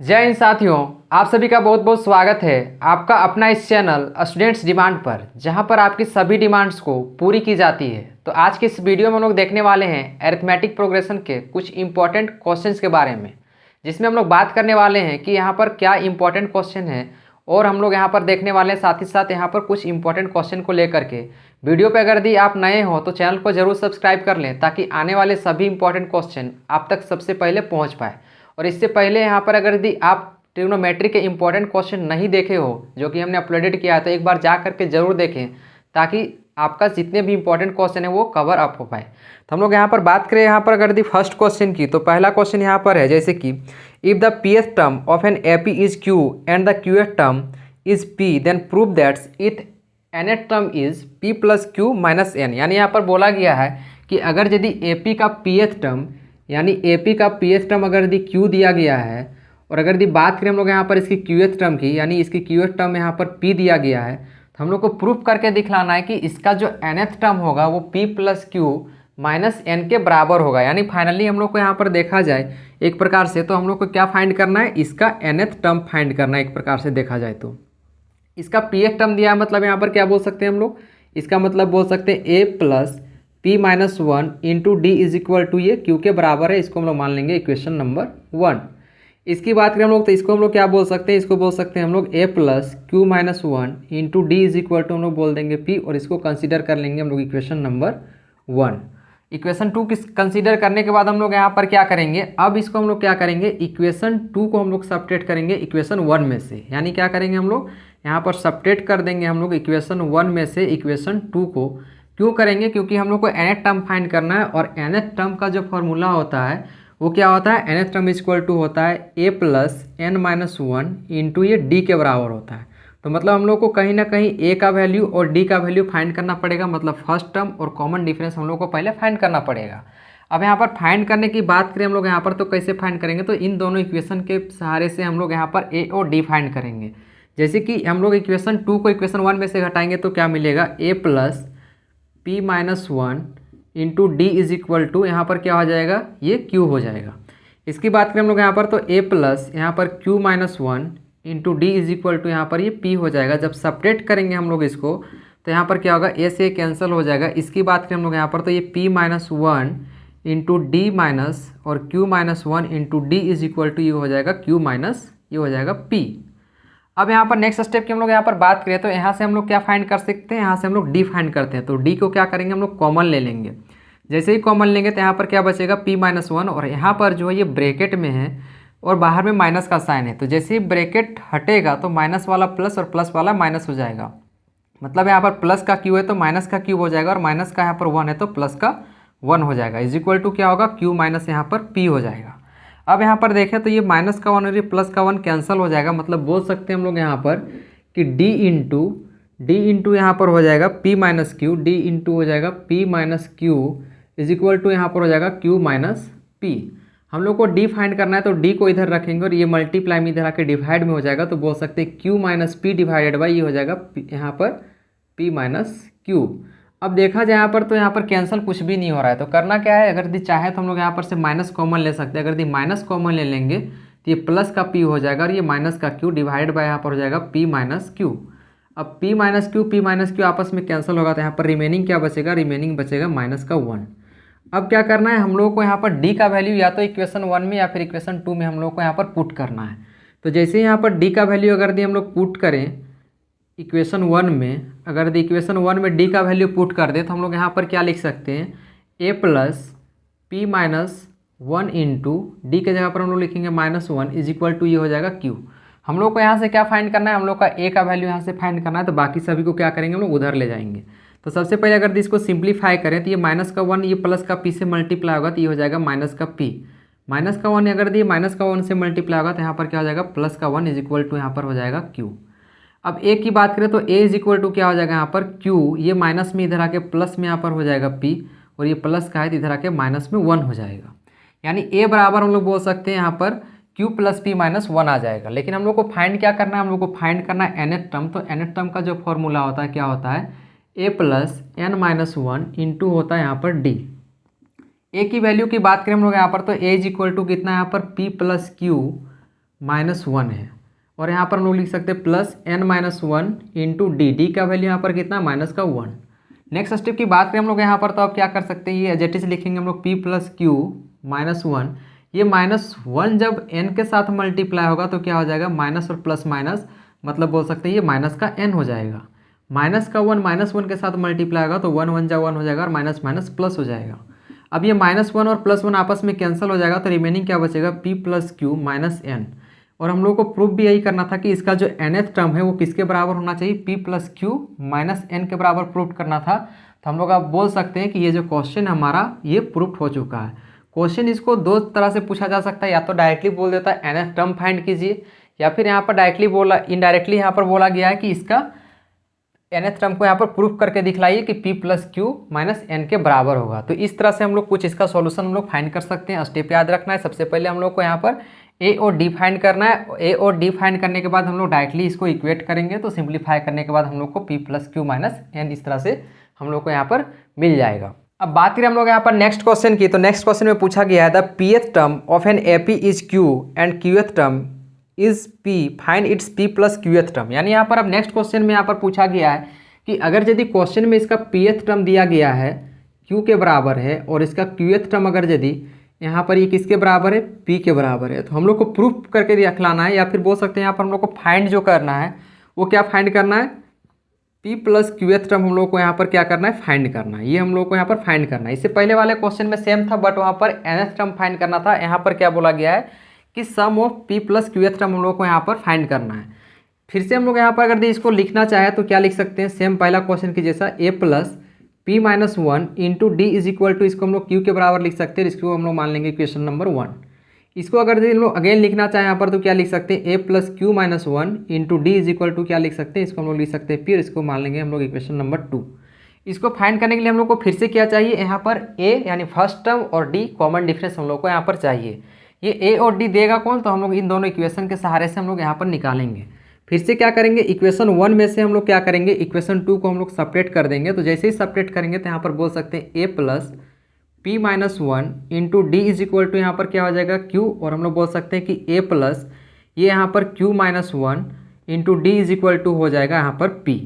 जय हिंद साथियों, आप सभी का बहुत बहुत स्वागत है आपका अपना इस चैनल स्टूडेंट्स डिमांड पर, जहां पर आपकी सभी डिमांड्स को पूरी की जाती है। तो आज के इस वीडियो में हम लोग देखने वाले हैं अरिथमेटिक प्रोग्रेशन के कुछ इंपॉर्टेंट क्वेश्चंस के बारे में, जिसमें हम लोग बात करने वाले हैं कि यहाँ पर क्या इंपॉर्टेंट क्वेश्चन है और हम लोग यहाँ पर देखने वाले हैं साथ ही साथ यहाँ पर कुछ इंपॉर्टेंट क्वेश्चन को लेकर के। वीडियो पर अगर यदि आप नए हो तो चैनल को जरूर सब्सक्राइब कर लें, ताकि आने वाले सभी इंपॉर्टेंट क्वेश्चन आप तक सबसे पहले पहुँच पाए। और इससे पहले यहाँ पर अगर यदि आप ट्रिग्नोमेट्री के इंपॉर्टेंट क्वेश्चन नहीं देखे हो, जो कि हमने अपलोडेड किया है, तो एक बार जा करके जरूर देखें, ताकि आपका जितने भी इंपॉर्टेंट क्वेश्चन है वो कवर अप हो पाए। तो हम लोग यहाँ पर बात करें यहाँ पर अगर यदि फर्स्ट क्वेश्चन की, तो पहला क्वेश्चन यहाँ पर है जैसे कि if the pth term of an AP is Q and the qth term is P, then prove that's it nth term is P plus Q minus N। यानी यहाँ पर बोला गया है कि अगर यदि AP का pth टर्म यानी AP का pth टर्म अगर यदि Q दिया गया है, और अगर यदि बात करें हम लोग यहाँ पर इसकी qth टर्म की, यानी इसकी qth टर्म यहाँ पर P दिया गया है, तो हम लोग को प्रूफ करके दिखलाना है कि इसका जो nth टर्म होगा वो P plus Q minus N के बराबर होगा। यानी फाइनली हम लोग को यहाँ पर देखा जाए एक प्रकार से, तो हम लोग को क्या फाइंड करना है, इसका nth टर्म फाइंड करना है। एक प्रकार से देखा जाए तो इसका pth टर्म दिया है, मतलब यहाँ पर क्या बोल सकते हैं हम लोग, इसका मतलब बोल सकते हैं a plus P minus 1 into D is equal to ये Q के बराबर है। इसको हम लोग मान लेंगे इक्वेशन नंबर 1। इसकी बात करें हम लोग तो इसको हम लोग क्या बोल सकते हैं, इसको बोल सकते हैं हम लोग a plus Q minus 1 into D is equal to हम लोग बोल देंगे P, और इसको कंसीडर कर लेंगे हम लोग इक्वेशन नंबर 1। इक्वेशन 2 किस कंसीडर करने के बाद हम लोग यहाँ पर क्या करेंगे, अब इसको हम लोग क्या करेंगे, इक्वेशन 2 को हम लोग सब्ट्रैक्ट करेंगे इक्वेशन 1 में से। यानी क्या करेंगे हम लोग यहाँ पर सब्ट्रैक्ट कर देंगे हम लोग इक्वेशन 1 में से इक्वेशन 2 को। क्यों करेंगे, क्योंकि हम लोग को nth टर्म फाइंड करना है, और nth टर्म का जो फॉर्मूला होता है वो क्या होता है, nth term is equal to होता है a plus n minus 1 into ये d के बराबर होता है। तो मतलब हम लोग को कहीं ना कहीं a का वैल्यू और d का वैल्यू फाइंड करना पड़ेगा, मतलब फर्स्ट टर्म और कॉमन डिफरेंस हम लोग को पहले फाइंड करना पड़ेगा। अब यहाँ पर फाइंड करने की बात करें हम लोग यहाँ पर, तो कैसे फाइंड करेंगे, तो इन दोनों इक्वेशन के सहारे से हम लोग यहाँ पर a और d फाइंड करेंगे। जैसे कि हम लोग इक्वेशन 2 को इक्वेशन 1 में से घटाएंगे तो क्या मिलेगा, a plus P minus 1 into D is equal to यहाँ पर क्या हो जाएगा, ये Q हो जाएगा। इसकी बात करें हम लोग यहाँ पर, तो a प्लस यहाँ पर Q minus 1 into D is equal to यहाँ पर ये P हो जाएगा। जब सपरेट करेंगे हम लोग इसको, तो यहाँ पर क्या होगा, a से कैंसिल हो जाएगा। इसकी बात करें हम लोग यहाँ पर, तो ये P minus 1 into D minus और Q minus 1 into D is equal to ये हो जाएगा Q माइनस ये हो जाएगा P। अब यहाँ पर नेक्स्ट स्टेप की हम लोग यहाँ पर बात करें, तो यहाँ से हम लोग क्या फाइंड कर सकते हैं, यहाँ से हम लोग डी फाइंड करते हैं। तो डी को क्या करेंगे हम लोग, कॉमन ले लेंगे। जैसे ही कॉमन लेंगे तो यहाँ पर क्या बचेगा, P माइनस 1, और यहाँ पर जो है ये ब्रैकेट में है और बाहर में माइनस का साइन है। तो जैसे ही ब्रैकेट हटेगा तो माइनस वाला प्लस और प्लस वाला माइनस हो जाएगा। मतलब यहाँ पर प्लस का क्यू है तो माइनस का क्यूब हो जाएगा, और माइनस का यहाँ पर 1 है तो प्लस का 1 हो जाएगा। इज इक्वल टू क्या होगा, Q माइनस यहाँ पर P हो जाएगा। अब यहाँ पर देखें तो ये माइनस का 1 और ये प्लस का 1 कैंसिल हो जाएगा। मतलब बोल सकते हैं हम लोग यहाँ पर कि डी इंटू यहाँ पर हो जाएगा P minus Q, D into हो जाएगा P minus Q is equal to यहाँ पर हो जाएगा Q माइनस P। हम लोग को डी फाइंड करना है, तो डी को इधर रखेंगे और ये मल्टीप्लाई में इधर आके डिवाइड में हो जाएगा। तो बोल सकते हैं Q minus P divided by ये हो जाएगा यहाँ पर P माइनस क्यू। अब देखा जाए यहाँ पर, तो यहाँ पर कैंसिल कुछ भी नहीं हो रहा है। तो करना क्या है, अगर यदि चाहे तो हम लोग यहाँ पर से माइनस कॉमन ले सकते हैं। अगर यदि माइनस कॉमन ले लेंगे तो ये प्लस का P हो जाएगा, और ये माइनस का Q डिवाइड बाय यहाँ पर हो जाएगा P माइनस क्यू। अब P माइनस क्यू आपस में कैंसिल होगा, तो यहाँ पर रिमेनिंग क्या बचेगा, रिमेनिंग बचेगा माइनस का 1। अब क्या करना है हम लोगों को, यहाँ पर D का वैल्यू या तो इक्वेशन 1 में या फिर इक्वेशन 2 में हम लोग को यहाँ पर पुट करना है। तो जैसे यहाँ पर D का वैल्यू अगर यदि हम लोग पुट करें इक्वेशन 1 में, अगर इक्वेशन 1 में D का वैल्यू पुट कर दे, तो हम लोग यहाँ पर क्या लिख सकते हैं, a plus P minus 1 into D के जगह पर हम लोग लिखेंगे माइनस 1 इज इक्वल टू ये हो जाएगा Q। हम लोग को यहाँ से क्या फाइंड करना है, हम लोग का a का वैल्यू यहाँ से फाइंड करना है। तो बाकी सभी को क्या करेंगे हम लोग, उधर ले जाएंगे। तो सबसे पहले अगर इसको सिंप्लीफाई करें तो ये माइनस का 1 ये प्लस का P से मल्टीप्लाई होगा, तो ये हो जाएगा माइनस का P। माइनस का 1 अगर ये माइनस का 1 से मल्टीप्लाई होगा तो यहाँ पर क्या हो जाएगा, प्लस का 1 इज इक्वल टू यहाँ पर हो जाएगा Q। अब a की बात करें तो a इज इक्वल टू क्या हो जाएगा यहाँ पर Q, ये माइनस में इधर आके प्लस में यहाँ पर हो जाएगा P, और ये प्लस का है तो इधर आके माइनस में 1 हो जाएगा। यानी a बराबर हम लोग बोल सकते हैं यहाँ पर Q प्लस P माइनस 1 आ जाएगा। लेकिन हम लोग को फाइंड क्या करना है, हम लोग को फाइंड करना है nth टर्म। तो nth टर्म का जो फॉर्मूला होता है क्या होता है, a plus n minus 1 into होता है यहाँ पर d। a की वैल्यू की बात करें हम लोग यहाँ पर, तो a इज इक्वल टू कितना है यहाँ पर P प्लस Q -1 है। और यहाँ पर हम लोग लिख सकते हैं प्लस n-1 इंटू डी का वैल्यू यहाँ पर कितना -1। नेक्स्ट स्टेप की बात करें हम लोग यहाँ पर, तो अब क्या कर सकते हैं, ये एज इट इज लिखेंगे हम लोग p प्लस क्यू -1। ये -1 जब n के साथ मल्टीप्लाई होगा तो क्या हो जाएगा, माइनस और प्लस माइनस, मतलब बोल सकते हैं ये माइनस का n हो जाएगा। माइनस का 1 -1 के साथ मल्टीप्लाई होगा तो 1 1 जा 1 हो जाएगा और माइनस माइनस प्लस हो जाएगा। अब ये -1 और +1 आपस में कैंसिल हो जाएगा तो रिमेनिंग क्या बचेगा, p plus Q minus n। और हम लोग को प्रूफ भी यही करना था कि इसका जो nth टर्म है वो किसके बराबर होना चाहिए, p plus Q minus n के बराबर प्रूफ करना था। तो हम लोग आप बोल सकते हैं कि ये जो क्वेश्चन हमारा ये प्रूफ हो चुका है। क्वेश्चन इसको दो तरह से पूछा जा सकता है, या तो डायरेक्टली बोल देता है nth टर्म फाइंड कीजिए, या फिर यहाँ पर डायरेक्टली बोला, इनडायरेक्टली यहाँ पर बोला गया है कि इसका nth टर्म को यहाँ पर प्रूफ करके दिखलाइए कि p plus Q minus n के बराबर होगा। तो इस तरह से हम लोग कुछ इसका सॉल्यूशन हम लोग फाइंड कर सकते हैं। स्टेप याद रखना है, सबसे पहले हम लोग को यहाँ पर a और d फाइंड करना है। a और d फाइंड करने के बाद हम लोग डायरेक्टली इसको इक्वेट करेंगे, तो सिंप्लीफाई करने के बाद हम लोग को p plus Q minus n इस तरह से हम लोग को यहाँ पर मिल जाएगा। अब बात करें हम लोग यहाँ पर नेक्स्ट क्वेश्चन की, तो नेक्स्ट क्वेश्चन में पूछा गया है the pth term of an AP is q and qth term is p, find its p plus qth term. यानी यहाँ पर अब नेक्स्ट क्वेश्चन में यहाँ पर पूछा गया है कि अगर यदि क्वेश्चन में इसका pth टर्म दिया गया है q के बराबर है और इसका qth टर्म अगर यदि यहाँ पर ये किसके बराबर है, p के बराबर है, तो हम लोग को प्रूफ करके दिखलाना है, या फिर बोल सकते हैं यहाँ पर हम लोग को फाइंड जो करना है वो क्या फाइंड करना है, p प्लस qth टर्म हम लोग को यहाँ पर क्या करना है, फाइंड करना है। ये हम लोग को यहाँ पर फाइंड करना है। इससे पहले वाले क्वेश्चन में सेम था, बट वहाँ पर nth टर्म फाइंड करना था। यहाँ पर क्या बोला गया है कि sum of p plus qth term हम लोग को यहाँ पर फाइंड करना है। फिर से हम लोग यहाँ पर अगर इसको लिखना चाहे तो क्या लिख सकते हैं, सेम पहला क्वेश्चन की जैसा a plus p minus 1 into D is equal to, इसको हम लोग q के बराबर लिख सकते हैं, इसको हम लोग मान लेंगे क्वेश्चन नंबर 1। इसको अगर हम लोग अगेन लिखना चाहें यहाँ पर तो क्या लिख सकते हैं, a plus Q minus 1 into D is equal to क्या लिख सकते हैं, इसको हम लोग लिख सकते हैं फिर इसको मान लेंगे हम लोग इक्वेशन नंबर 2। इसको फाइंड करने के लिए हम लोग को फिर से क्या चाहिए, यहाँ पर a यानी फर्स्ट टर्म और d कॉमन डिफरेंस हम लोग को यहाँ पर चाहिए। ये a और d देगा कौन, तो हम लोग इन दोनों इक्वेशन के सहारे से हम लोग यहाँ पर निकालेंगे। फिर से क्या करेंगे, इक्वेशन 1 में से हम लोग क्या करेंगे, इक्वेशन 2 को हम लोग सेपरेट कर देंगे। तो जैसे ही सेपरेट करेंगे तो यहाँ पर बोल सकते हैं a plus p minus 1 into D is equal to यहाँ पर क्या हो जाएगा q, और हम लोग बोल सकते हैं कि a प्लस ये यहाँ पर q minus 1 into D is equal to हो जाएगा यहाँ पर p।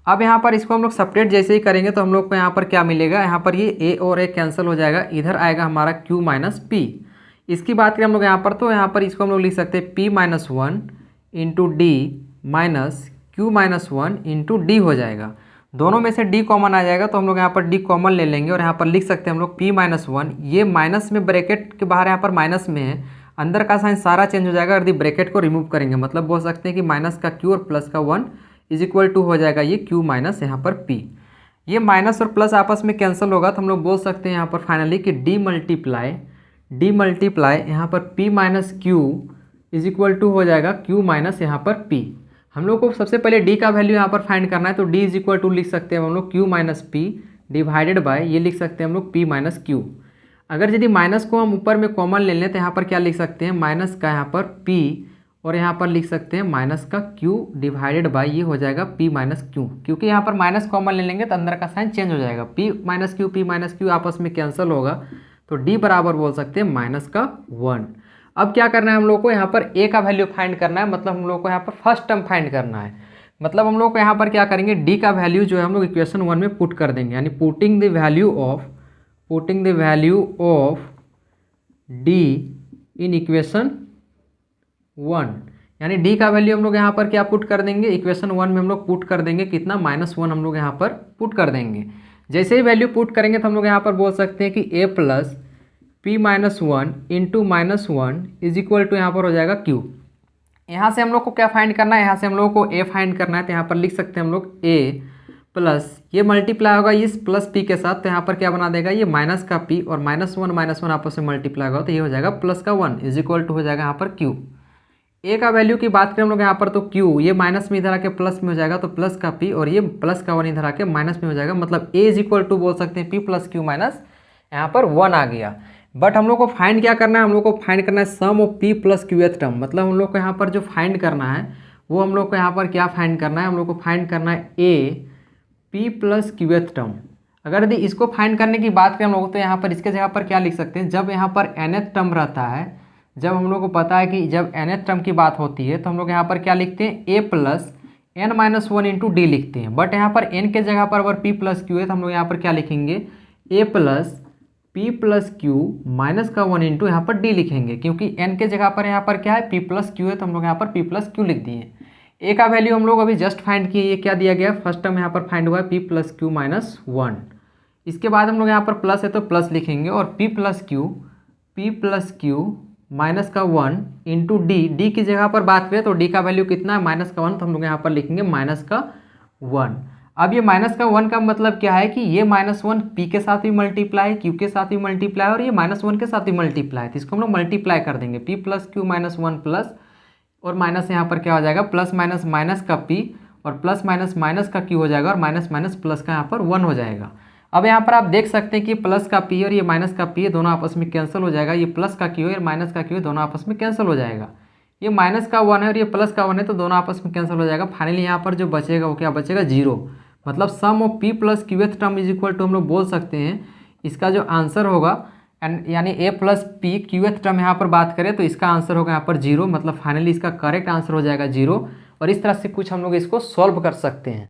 अब यहाँ पर इसको हम लोग सेपरेट जैसे ही करेंगे तो हम लोग को यहाँ पर क्या मिलेगा, यहाँ पर ये a और a कैंसिल हो जाएगा, इधर आएगा हमारा q माइनस p। इसकी बात करें हम लोग यहाँ पर, तो यहाँ पर इसको हम लोग लिख सकते हैं p minus 1 into D minus Q minus 1 into D हो जाएगा। दोनों में से d कॉमन आ जाएगा तो हम लोग यहाँ पर d कॉमन ले लेंगे और यहाँ पर लिख सकते हैं हम लोग p माइनस 1, ये माइनस में ब्रैकेट के बाहर यहाँ पर माइनस में है, अंदर का साइन सारा चेंज हो जाएगा। यदि ब्रैकेट को रिमूव करेंगे मतलब बोल सकते हैं कि माइनस का q और प्लस का 1 इज इक्वल टू हो जाएगा ये q माइनस यहाँ पर p। ये माइनस और प्लस आपस में कैंसिल होगा तो हम लोग बोल सकते हैं यहाँ पर फाइनली कि d मल्टीप्लाई यहाँ पर p minus Q is equal to हो जाएगा q माइनस यहाँ पर p। हम लोग को सबसे पहले d का वैल्यू यहाँ पर फाइंड करना है, तो d इज इक्वल टू लिख सकते हैं हम लोग q minus P divided by ये लिख सकते हैं हम लोग p माइनस क्यू। अगर यदि माइनस को हम ऊपर में कॉमन ले लें तो यहाँ पर क्या लिख सकते हैं, माइनस का यहाँ पर p और यहाँ पर लिख सकते हैं माइनस का q डिवाइडेड बाय ये हो जाएगा p माइनस क्यू। क्योंकि यहाँ पर माइनस कॉमन ले लेंगे तो अंदर का साइन चेंज हो जाएगा, p माइनस क्यू आपस में कैंसिल होगा तो d बराबर बोल सकते हैं माइनस का 1। अब क्या करना है हम लोग को, यहाँ पर a का वैल्यू फाइंड करना है, मतलब हम लोग को यहाँ पर फर्स्ट टर्म फाइंड करना है। मतलब हम लोग को यहाँ पर क्या करेंगे, d का वैल्यू जो है हम लोग इक्वेशन 1 में पुट कर देंगे, यानी putting the value of d in equation 1, यानी d का वैल्यू हम लोग यहाँ पर क्या पुट कर देंगे, इक्वेशन 1 में हम लोग पुट कर देंगे कितना, -1 हम लोग यहाँ पर पुट कर देंगे। जैसे ही वैल्यू पुट करेंगे तो हम लोग यहाँ पर बोल सकते हैं कि a plus p minus 1 into minus 1 is equal to यहाँ पर हो जाएगा q। यहाँ से हम लोग को क्या फाइंड करना है, यहाँ से हम लोग को a फाइंड करना है, तो यहाँ पर लिख सकते हैं हम लोग a प्लस ये मल्टीप्लाई होगा इस प्लस p के साथ, तो यहाँ पर क्या बना देगा ये माइनस का p और माइनस वन आपस में मल्टीप्लाई होगा तो ये हो जाएगा प्लस का 1 इज इक्वल टू हो जाएगा यहाँ पर q। a का वैल्यू की बात करें हम लोग यहाँ पर, तो q ये माइनस में इधर आके प्लस में हो जाएगा तो प्लस का p और ये प्लस का 1 इधर आके माइनस में हो जाएगा, मतलब a इज इक्वल टू बोल सकते हैं p प्लस क्यू माइनस यहाँ पर 1 आ गया। बट हम लोग को फाइंड क्या करना है, हम लोग को फाइंड करना है सम of p plus qth term. मतलब हम लोग को यहाँ पर जो फाइंड करना है वो हम लोग को यहाँ पर क्या फाइंड करना है, हम लोग को फाइंड करना है a p plus qth term. अगर यदि इसको फाइंड करने की बात करें हम लोग तो यहाँ पर इसके जगह पर क्या लिख सकते हैं, जब यहाँ पर nth टर्म रहता है, जब हम लोग को पता है कि जब nth टर्म की बात होती है तो हम लोग यहाँ पर क्या लिखते हैं, a plus n minus one into D लिखते हैं। बट यहाँ पर n के जगह पर अगर p प्लस क्यू है तो हम लोग यहाँ पर क्या लिखेंगे, a plus p plus Q minus का वन इंटू यहाँ पर d लिखेंगे, क्योंकि n के जगह पर यहाँ पर क्या है, p प्लस क्यू है तो हम लोग यहाँ पर p प्लस क्यू लिख दिए। a का वैल्यू हम लोग अभी जस्ट फाइंड किए, ये क्या दिया गया, फर्स्ट टर्म यहाँ पर फाइंड हुआ है p plus Q minus one. इसके बाद हम लोग यहाँ पर प्लस है तो प्लस लिखेंगे और p प्लस क्यू माइनस का वन इंटू डी की जगह पर बात करें तो डी का वैल्यू कितना है, माइनस का वन, तो हम लोग यहाँ पर लिखेंगे माइनस का वन। अब ये माइनस का वन का मतलब क्या है कि ये माइनस वन पी के साथ भी मल्टीप्लाई, क्यू के साथ भी मल्टीप्लाई और ये माइनस वन के साथ भी मल्टीप्लाई, तो इसको हम लोग मल्टीप्लाई कर देंगे, P plus Q minus one plus और माइनस यहाँ पर क्या हो जाएगा, प्लस माइनस माइनस का पी और प्लस माइनस माइनस का क्यू हो जाएगा और माइनस माइनस प्लस का यहाँ पर वन हो जाएगा। अब यहाँ पर आप देख सकते हैं कि प्लस का पी और ये माइनस का पी दोनों आपस में कैंसिल हो जाएगा, ये प्लस का क्यू और माइनस का क्यू दोनों आपस में कैंसिल हो जाएगा। ये माइनस का वन है और ये प्लस का वन है तो दोनों आपस में कैंसिल हो जाएगा। फाइनली यहाँ पर जो बचेगा वो क्या बचेगा, जीरो। मतलब sum of P plus qth term is equal to हम लोग बोल सकते हैं इसका जो आंसर होगा यानी ए प्लस पी क्यूएथ टर्म यहाँ पर बात करें तो इसका आंसर होगा यहाँ पर जीरो। मतलब फाइनली इसका करेक्ट आंसर हो जाएगा जीरो। और इस तरह से कुछ हम लोग इसको सॉल्व कर सकते हैं।